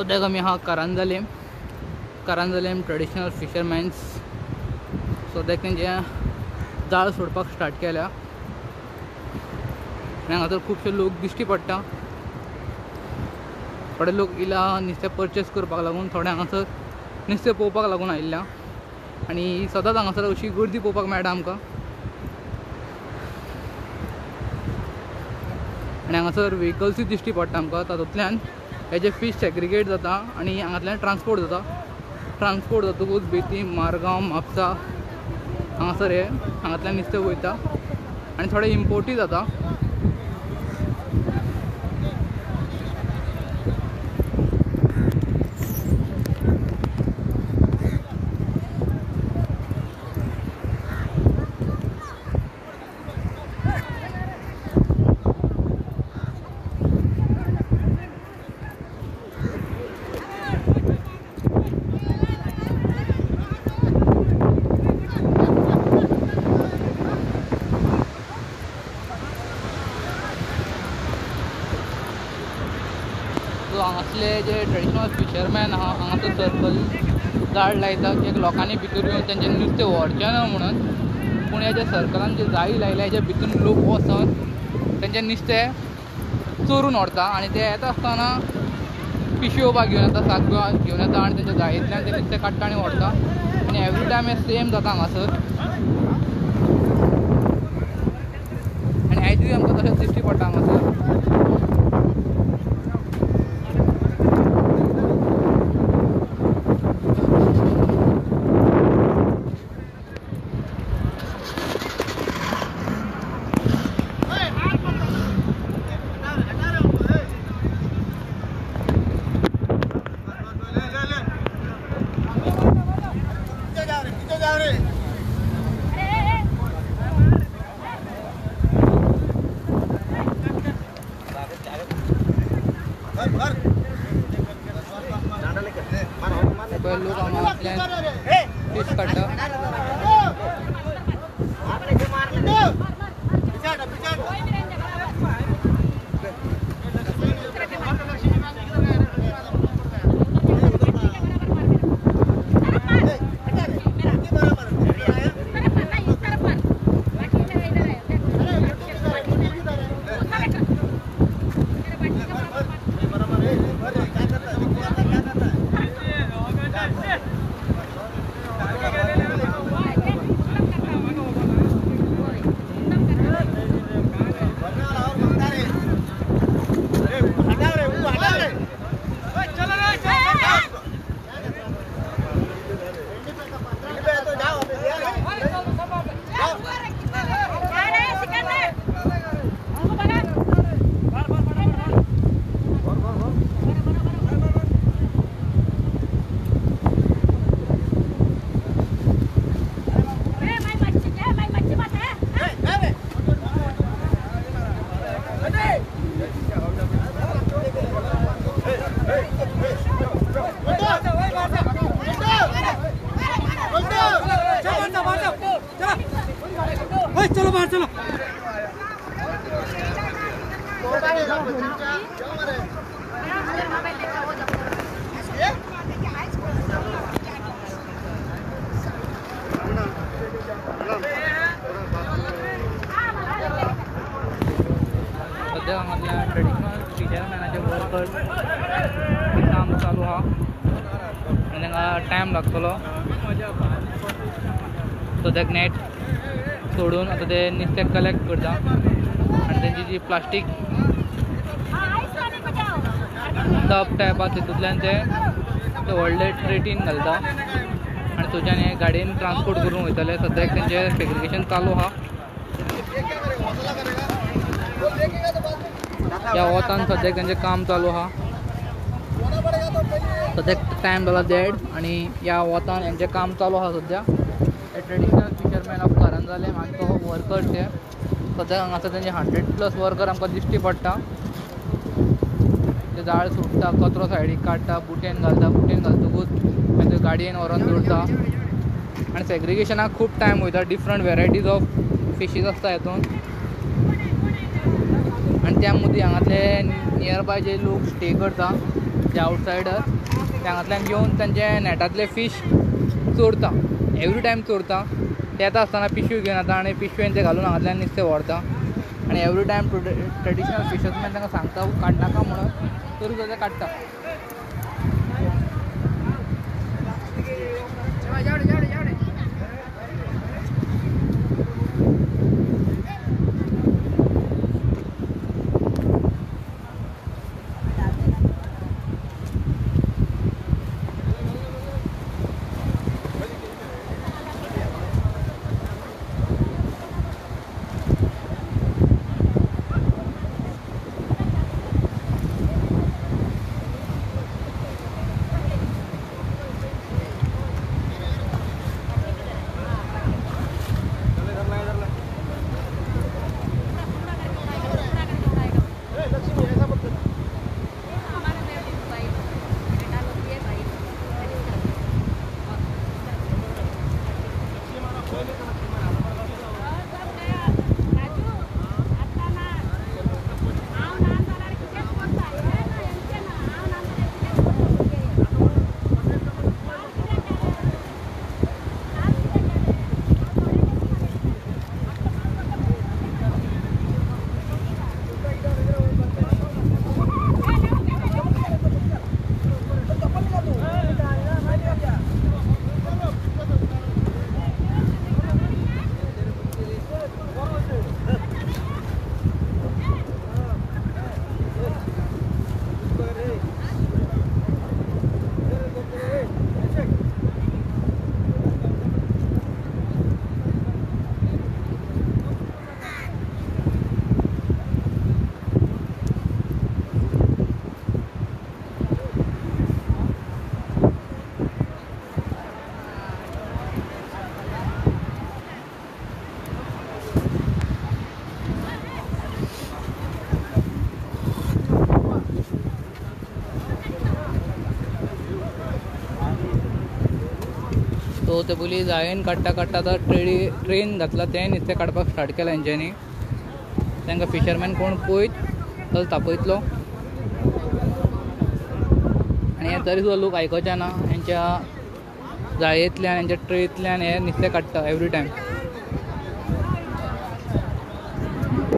सद्याक आमी आहा कारांजालेम ट्रेडिशनल फिशरमॅन्स. सद्याक तेंचे जाळ सोडपाक स्टार्ट केल्या आनी हांगासर खुबशे लोक दिश्टी पडटा. थोडे लोक इला नुस्तें परचेस करपाक लागून, थोडे हांगासर नुस्तें पळोवपाक लागून आयिल्ल्या. आनी सदांच हांगासर अशी गर्दी पळोवपाक मेळटा आमकां. आनी हांगासर व्हेकल्सूय दिश्टी पडटा आमकां. तातूंतल्यान हेजे फीश सेग्रिगेट जाता आनी हांगांतल्यान ट्रान्सपोर्ट जातकूच बेती, मारगांव, म्हापसा हांगासर हांगांतल्यान नुस्तें वयता आनी थोडे इम्पोर्टूय जाता. सो हांगासले जे ट्रेडिशनल फिशरमॅन आहा हांगासर सर्कल जाळ लायता की लोकांनी भितर येवन तेंचें नुस्तें व्हरचें ना म्हणून. पूण हे जे सर्कलान जे जाळी लायल्या हेच्या भितून लोक वचून तेंचें नुस्तें चोरून व्हरता आनी ते येता आसतना पिशवोवपाक घेवन येता, साकळो घेवन येता आनी तेंच्या जाळयेंतल्यान ते नुस्तें काडटा आनी व्हरता. आनी एवरी टायम हे सेम जाता हांगासर. आनी आयजूय आमकां तशेंच दिश्टी पडटा हांगासर. लोक हांगांतल्यान फीश काडटा. चलो बाहर चलो. सध्या हांगातल्या ट्रेडिशनल फिशरमॅनाचे वर्कर्स काम चालू आहा आनी तांकां टायम लागतलो. सद्याक नेट सोडून आता ते नुस्तें कलेक्ट करता आनी तेंची जी प्लास्टीक टब टायप आसा तितूंतल्यान ते व्हडले ट्रेटीन घालता आनी तुज्यान हे गाडयेन ट्रान्सपोर्ट करून वयतले. सद्याक तेंचे सेग्रिगेशन चालू आहा. ह्या वोतान सद्याक तेंचें काम चालू आहा. सद्याक टायम जाला 1:30 आनी ह्या वोतान हेंचें काम चालू आहा. सद्या ट्रेडिशनल फिशरमॅन ऑफ कारांजालेम आनी तो वर्कर्स हे सद्याक हांगासर तेंचे 100+ वर्कर आमकां दिश्टी पडटा. ते जाळ सुट्टा, कचरो सायडीक काडटा, बुटेन घालतकूच ते गाडयेन व्हरोन दवरता आनी सेग्रिगेशनाक खूब टायम वयता. डिफरंट वेरायटीज ऑफ फिशीस आसता हेतून आनी त्या मदीं हांगातले नियर बाय जे लोक स्टे करता जे आउटसायडर ते हांगातल्यान येवन तांचे नेटांतले फीश चोरता. एवरी टायम चोरता. ते येता आसतना पिशवी घेवन येता आनी पिशवेन ते घालून हांगातल्यान नुस्तें व्हरता. आनी एवरी टायम ट्रेडिशनल फिशर्समॅन तांकां सांगता काडनाका म्हणून, तरी सुद्दां ते काडटा. सो ते पयलीं जायेन काडटा काडटा आतां ट्रेन घातला तें नुस्तें काडपाक स्टार्ट केलां हेंच्यांनी. तांकां फिशरमॅन कोण पळयत जाल्यार तापयतलो. आनी हे तरी सुद्दां लोक आयकचे ना. हेंच्या जाळयेंतल्यान हेंच्या ट्रेंतल्यान हे नुस्तें काडटा एवरी टायम.